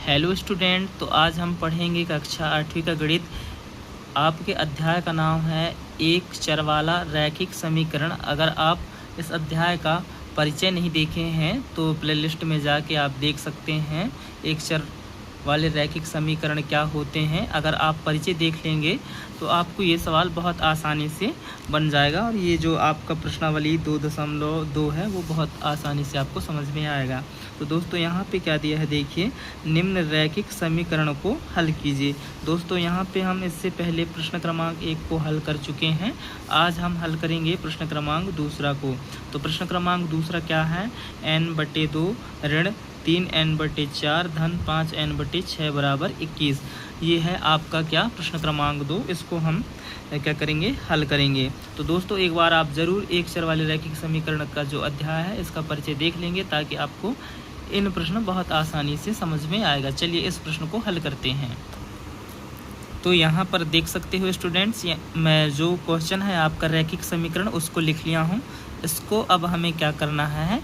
Hello student, तो आज हम पढ़ेंगे कक्षा 8वीं का गणित। आपके अध्याय का नाम है एक चर वाला रैखिक समीकरण। अगर आप इस अध्याय का परिचय नहीं देखे हैं तो प्लेलिस्ट में जाके आप देख सकते हैं एक चर वाले रैखिक समीकरण क्या होते हैं। अगर आप परिचय देख लेंगे तो आपको ये सवाल बहुत आसानी से बन जाएगा और ये जो आपका प्रश्नावली 2.2 है वो बहुत आसानी से आपको समझ में आएगा। तो दोस्तों यहाँ पे क्या दिया है, देखिए, निम्न रैखिक समीकरण को हल कीजिए। दोस्तों यहाँ पे हम इससे पहले प्रश्न क्रमांक 1 को हल कर चुके हैं। आज हम हल करेंगे प्रश्न क्रमांक 2 को। तो प्रश्न क्रमांक 2 क्या है, n/2 ऋण 3n/4 धन 5n/6 बराबर 21। ये है आपका क्या, प्रश्न क्रमांक 2। इसको हम क्या करेंगे, हल करेंगे। तो दोस्तों एक बार आप ज़रूर एक चर वाले रैखिक समीकरण का जो अध्याय है इसका परिचय देख लेंगे ताकि आपको इन प्रश्न बहुत आसानी से समझ में आएगा। चलिए इस प्रश्न को हल करते हैं। तो यहाँ पर देख सकते हो स्टूडेंट्स, मैं जो क्वेश्चन है आपका रैखिक समीकरण उसको लिख लिया हूँ। इसको अब हमें क्या करना है,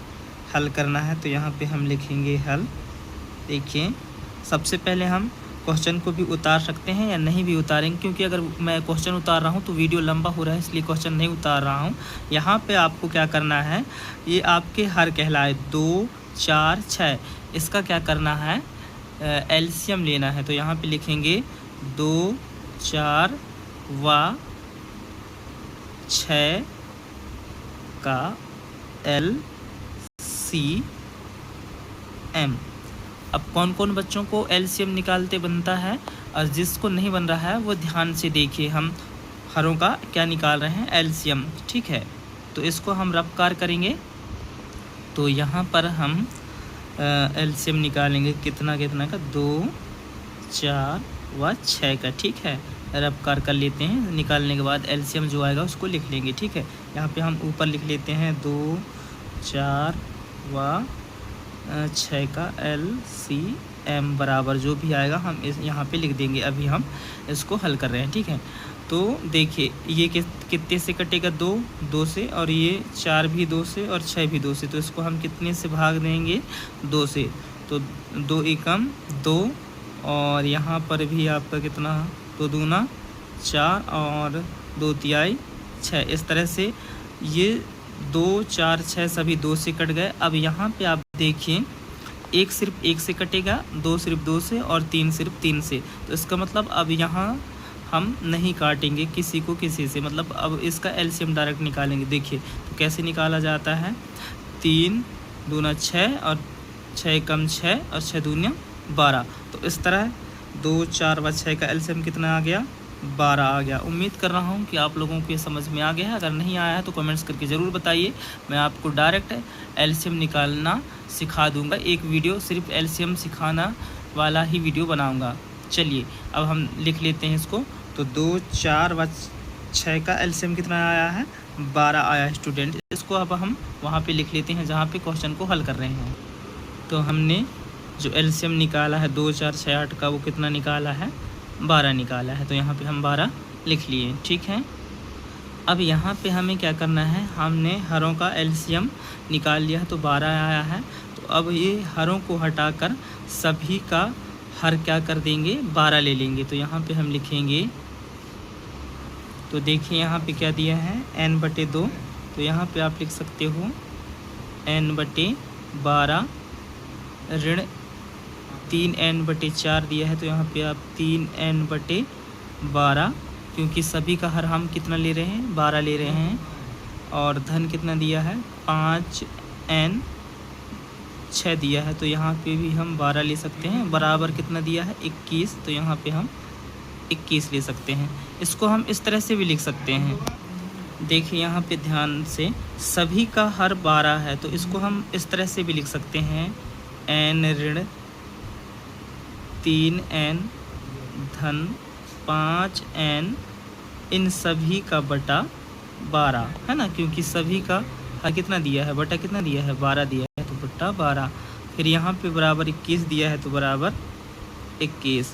हल करना है। तो यहाँ पे हम लिखेंगे हल। देखिए, सबसे पहले हम क्वेश्चन को भी उतार सकते हैं या नहीं भी उतारेंगे, क्योंकि अगर मैं क्वेश्चन उतार रहा हूँ तो वीडियो लंबा हो रहा है, इसलिए क्वेश्चन नहीं उतार रहा हूँ। यहाँ पे आपको क्या करना है, ये आपके हर कहलाए 2, 4, 6, इसका क्या करना है, एलसीएम लेना है। तो यहाँ पे लिखेंगे 2, 4 व 6 का LCM। अब कौन कौन बच्चों को एलसीएम निकालते बनता है और जिसको नहीं बन रहा है वो ध्यान से देखिए, हम हरों का क्या निकाल रहे हैं, एलसीएम। ठीक है, तो इसको हम रफकार करेंगे। तो यहाँ पर हम एलसीएम निकालेंगे कितना कितना का, 2, 4 व 6 का। ठीक है, रफकार कर लेते हैं। निकालने के बाद एलसीएम जो आएगा उसको लिख लेंगे। ठीक है, यहाँ पे हम ऊपर लिख लेते हैं 2, 4 व 6 का LCM बराबर जो भी आएगा हम इस यहाँ पे लिख देंगे। अभी हम इसको हल कर रहे हैं। ठीक है, तो देखिए ये कितने से कटेगा, 2 से, और ये 4 भी 2 से और 6 भी 2 से। तो इसको हम कितने से भाग देंगे, 2 से। तो 2 एकम 2, और यहाँ पर भी आपका कितना, 2 दूना 4 और 2 तिहाई 6। इस तरह से ये 2, 4, 6 सभी 2 से कट गए। अब यहाँ पे आप देखिए, 1 सिर्फ 1 से कटेगा, 2 सिर्फ 2 से और 3 सिर्फ 3 से। तो इसका मतलब अब यहाँ हम नहीं काटेंगे किसी को किसी से, मतलब अब इसका एलसीएम डायरेक्ट निकालेंगे। देखिए तो कैसे निकाला जाता है, 3 दूना 6 और 6 एकम 6 और 6 दूना 12। तो इस तरह 2, 4 व 6 का एलसीएम कितना आ गया, 12 आ गया। उम्मीद कर रहा हूँ कि आप लोगों को ये समझ में आ गया है। अगर नहीं आया है तो कमेंट्स करके ज़रूर बताइए, मैं आपको डायरेक्ट एलसीएम निकालना सिखा दूंगा। एक वीडियो सिर्फ एलसीएम सिखाना वाला ही वीडियो बनाऊंगा। चलिए अब हम लिख लेते हैं इसको। तो 2, 4 व 6 का एलसीएम कितना आया है, 12 आया है स्टूडेंट। इसको अब हम वहाँ पे लिख लेते हैं जहाँ पे क्वेश्चन को हल कर रहे हैं। तो हमने जो एलसीएम निकाला है 2, 4, 6, 8 का, वो कितना निकाला है, 12 निकाला है। तो यहाँ पे हम 12 लिख लिए। ठीक है, अब यहाँ पे हमें क्या करना है, हमने हरों का एलसीएम निकाल लिया है तो 12 आया है। तो अब ये हरों को हटाकर सभी का हर क्या कर देंगे, 12 ले लेंगे। तो यहाँ पे हम लिखेंगे, तो देखिए यहाँ पे क्या दिया है, n/2। तो यहाँ पे आप लिख सकते हो n/12 ऋण 3n/4 दिया है। तो यहाँ पे आप 3n/12, क्योंकि सभी का हर हम कितना ले रहे हैं, 12 ले रहे हैं। और धन कितना दिया है, 5n/6 दिया है। तो यहाँ पे भी हम 12 ले सकते हैं। बराबर कितना दिया है, 21। तो यहाँ पे हम 21 ले सकते हैं। इसको हम इस तरह से भी लिख सकते हैं। देखिए यहाँ पे ध्यान से, सभी का हर 12 है तो इसको हम इस तरह से भी लिख सकते हैं, n ऋण 3n धन 5n इन सभी का बटा 12, है ना, क्योंकि सभी का हर कितना दिया है, बटा कितना दिया है, 12 दिया है, तो बटा 12। फिर यहाँ पे बराबर 21 दिया है तो बराबर 21।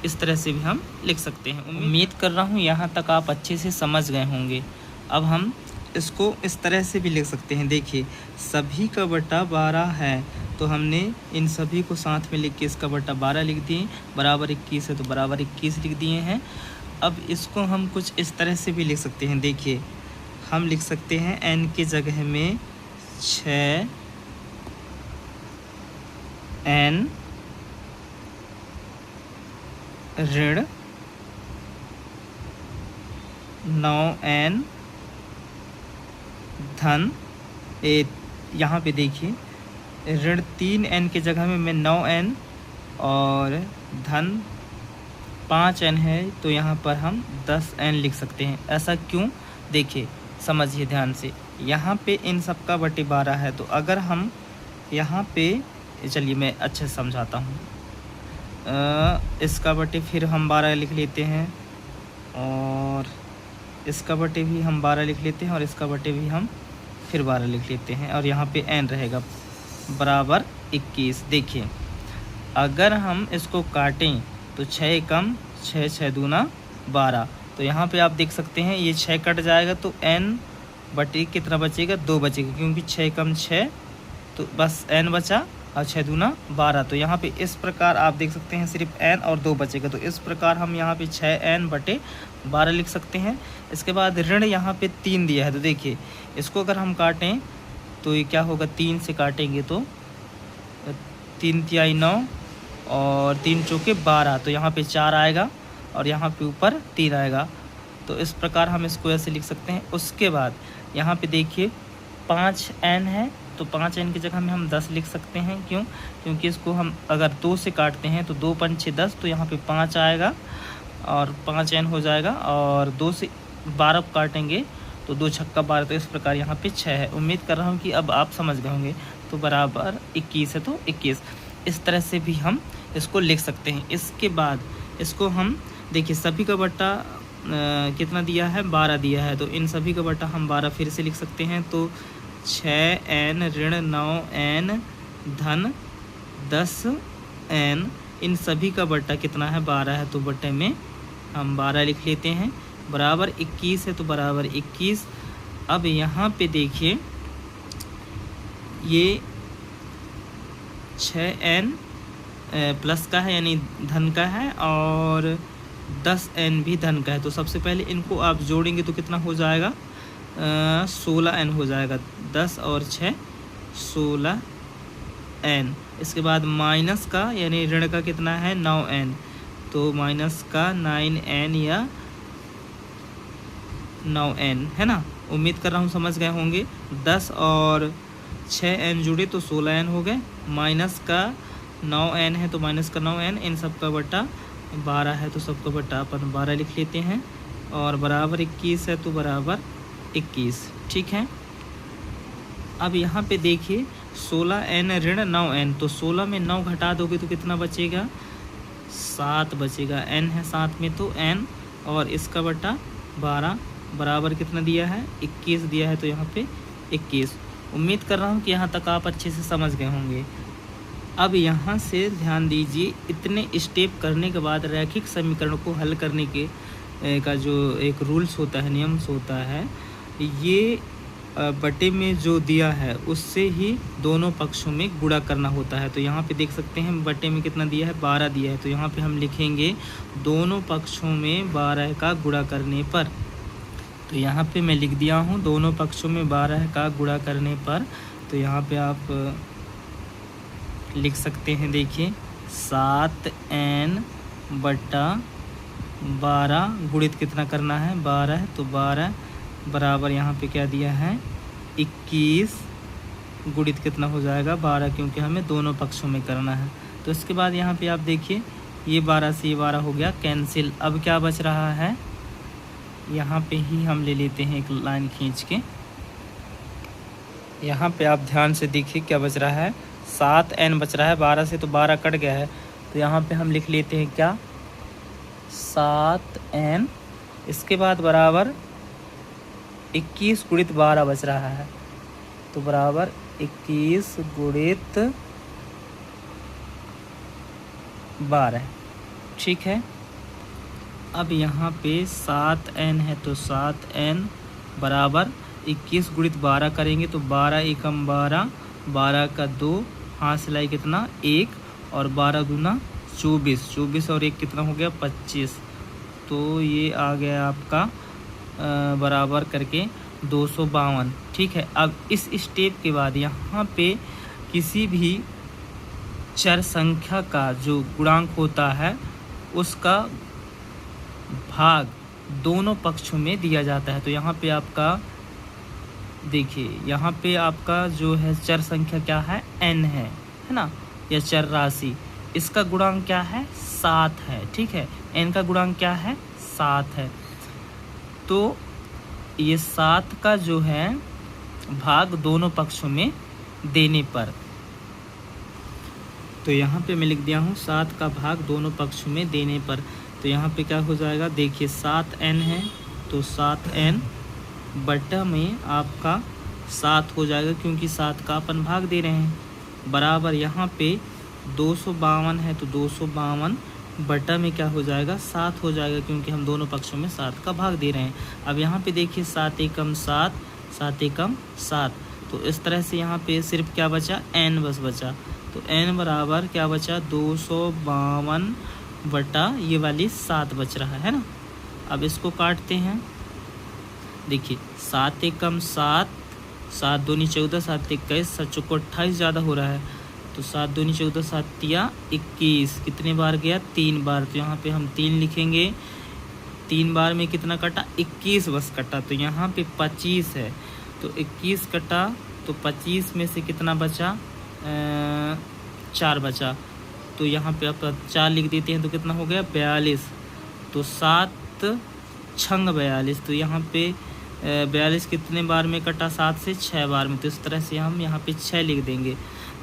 इस तरह से भी हम लिख सकते हैं। उम्मीद कर रहा हूँ यहाँ तक आप अच्छे से समझ गए होंगे। अब हम इसको इस तरह से भी लिख सकते हैं। देखिए सभी का बटा 12 है तो हमने इन सभी को साथ में लिख के इसका बट्टा 12 लिख दिए, बराबर 21 है तो बराबर 21 लिख दिए हैं। अब इसको हम कुछ इस तरह से भी लिख सकते हैं। देखिए, हम लिख सकते हैं n के जगह में 6 n ऋण 9n धन यहाँ पे देखिए ऋण 3n के जगह में मैं 9n और धन 5n है तो यहाँ पर हम 10n लिख सकते हैं। ऐसा क्यों, देखिए समझिए ध्यान से। यहाँ पे इन सब का बटे 12 है, तो अगर हम यहाँ पे, चलिए मैं अच्छे से समझाता हूँ। इसका बटे फिर हम 12 लिख लेते हैं, और इसका बटे भी हम 12 लिख लेते हैं, और इसका बटे भी हम फिर 12 लिख लेते हैं, और यहाँ पे n रहेगा बराबर 21। देखिए, अगर हम इसको काटें तो 6 कम 6, 6 दूना 12, तो यहाँ पे आप देख सकते हैं ये 6 कट जाएगा तो n बटे कितना बचेगा, 2 बचेगा, क्योंकि 6 कम 6 तो बस n बचा, और 6 दूना 12। तो यहाँ पे इस प्रकार आप देख सकते हैं सिर्फ n और 2 बचेगा, तो इस प्रकार हम यहाँ पे 6n बटे 12 लिख सकते हैं। इसके बाद ऋण यहाँ पे 3 दिया है, तो देखिए इसको अगर हम काटें तो ये क्या होगा, 3 से काटेंगे तो 3 तिहाई 9 और 3 चौके 12, तो यहाँ पे 4 आएगा और यहाँ पे ऊपर 3 आएगा। तो इस प्रकार हम इसको ऐसे लिख सकते हैं। उसके बाद यहाँ पे देखिए 5n है, तो 5n की जगह में हम 10 लिख सकते हैं। क्यों, क्योंकि इसको हम अगर 2 से काटते हैं तो 2 पंचे 10, तो यहाँ पे 5 आएगा और 5n हो जाएगा, और 2 से 12 काटेंगे तो 2 छक्का 12, तो इस प्रकार यहाँ पे 6 है। उम्मीद कर रहा हूँ कि अब आप समझ गए होंगे। तो बराबर 21 है तो 21, इस तरह से भी हम इसको लिख सकते हैं। इसके बाद इसको हम देखिए सभी का बट्टा कितना दिया है, 12 दिया है, तो इन सभी का बट्टा हम 12 फिर से लिख सकते हैं। तो 6n ऋण 9n धन 10n, इन सभी का बट्टा कितना है, 12 है, तो बट्टे में हम 12 लिख लेते हैं, बराबर 21 है तो बराबर 21। अब यहाँ पे देखिए ये 6n प्लस का है यानी धन का है, और 10n भी धन का है। तो सबसे पहले इनको आप जोड़ेंगे तो कितना हो जाएगा, 16n हो जाएगा। 10 और 6 16n। इसके बाद माइनस का यानी ऋण का कितना है, 9n, तो माइनस का 9n या 9n है ना। उम्मीद कर रहा हूँ समझ गए होंगे। 10 और 6n जुड़े तो 16n हो गए, माइनस का 9n है तो माइनस का 9n, इन सब का बट्टा 12 है तो सबका बट्टा अपन 12 लिख लेते हैं, और बराबर 21 है तो बराबर 21। ठीक है। अब यहाँ पे देखिए 16n ऋण 9n, तो 16 में 9 घटा दोगे तो कितना बचेगा, 7 बचेगा। n है साथ में तो n, और इसका बट्टा 12 बराबर कितना दिया है, 21 दिया है, तो यहाँ पे 21। उम्मीद कर रहा हूँ कि यहाँ तक आप अच्छे से समझ गए होंगे। अब यहाँ से ध्यान दीजिए, इतने स्टेप करने के बाद रैखिक समीकरण को हल करने के का जो एक रूल्स होता है, नियम्स होता है, ये बटे में जो दिया है उससे ही दोनों पक्षों में गुणा करना होता है। तो यहाँ पे देख सकते हैं बटे में कितना दिया है, 12 दिया है, तो यहाँ पे हम लिखेंगे दोनों पक्षों में 12 का गुणा करने पर। तो यहाँ पे मैं लिख दिया हूँ दोनों पक्षों में 12 का गुणा करने पर। तो यहाँ पे आप लिख सकते हैं, देखिए 7n बट्टा 12 गुणित कितना करना है, 12 है, तो 12 बराबर यहाँ पे क्या दिया है, 21 गुणित कितना हो जाएगा, 12, क्योंकि हमें दोनों पक्षों में करना है। तो इसके बाद यहाँ पे आप देखिए ये 12 से ये 12 हो गया कैंसिल। अब क्या बच रहा है, यहाँ पे ही हम ले लेते हैं एक लाइन खींच के। यहाँ पे आप ध्यान से देखिए क्या बच रहा है, 7n बच रहा है, 12 से तो 12 कट गया है, तो यहाँ पे हम लिख लेते हैं क्या, 7n। इसके बाद बराबर 21 गुणित 12 बच रहा है, तो बराबर 21 गुणित 12। ठीक है। अब यहाँ पे 7n है तो 7n बराबर 21 गुणित 12 करेंगे तो 12 एकम 12, 12 का 2 हाथ सिलाई कितना 1 और 12 दूना 24, 24 और 1 कितना हो गया 25। तो ये आ गया आपका बराबर करके 252। ठीक है, अब इस स्टेप के बाद यहाँ पे किसी भी चर संख्या का जो गुणांक होता है उसका भाग दोनों पक्षों में दिया जाता है। तो यहाँ पे आपका देखिए, यहाँ पे आपका जो है चर संख्या क्या है n है ना, या चर राशि, इसका गुणांक क्या है 7 है। ठीक है, n का गुणांक क्या है 7 है। तो ये 7 का जो है भाग दोनों पक्षों में देने पर, तो यहाँ पे मैं लिख दिया हूँ 7 का भाग दोनों पक्षों में देने पर। तो यहाँ पे क्या हो जाएगा, देखिए 7n है तो 7n बटा में आपका 7 हो जाएगा, क्योंकि 7 का अपन भाग दे रहे हैं, बराबर यहाँ पे 252 है तो 252 बटा में क्या हो जाएगा 7 हो जाएगा, क्योंकि हम दोनों पक्षों में 7 का भाग दे रहे हैं। अब यहाँ पे देखिए 7 एकम 7, 7 एकम 7, तो इस तरह से यहाँ पे सिर्फ क्या बचा n बस बचा। तो n बराबर क्या बचा 252 बटा ये वाली 7 बच रहा है ना। अब इसको काटते हैं, देखिए 7 एकम 7, 7 दूनी 14, 7 21, 7 चौको 28 ज़्यादा हो रहा है, तो 7 दूनी 14, 7 तिया 21, कितने बार गया 3 बार, तो यहाँ पे हम 3 लिखेंगे। 3 बार में कितना कटा 21 बस कटा, तो यहाँ पे 25 है, तो 21 कटा तो 25 में से कितना बचा 4 बचा, तो यहाँ पे आप 4 लिख देते हैं तो कितना हो गया 42, तो 7 छंग 42, तो यहाँ पे 42 कितने बार में कटा 7 से 6 बार में, तो इस तरह से हम यहाँ पे 6 लिख देंगे।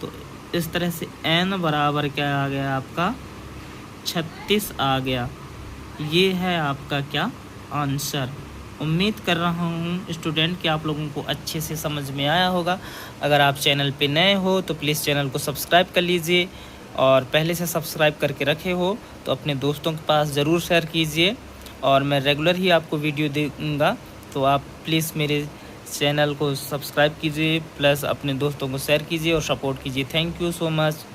तो इस तरह से n बराबर क्या आ गया आपका 36 आ गया। ये है आपका क्या आंसर। उम्मीद कर रहा हूँ स्टूडेंट कि आप लोगों को अच्छे से समझ में आया होगा। अगर आप चैनल पे नए हो तो प्लीज़ चैनल को सब्सक्राइब कर लीजिए, और पहले से सब्सक्राइब करके रखे हो तो अपने दोस्तों के पास ज़रूर शेयर कीजिए, और मैं रेगुलर ही आपको वीडियो दूँगा, तो आप प्लीज़ मेरे चैनल को सब्सक्राइब कीजिए, प्लस अपने दोस्तों को शेयर कीजिए और सपोर्ट कीजिए। Thank you so much.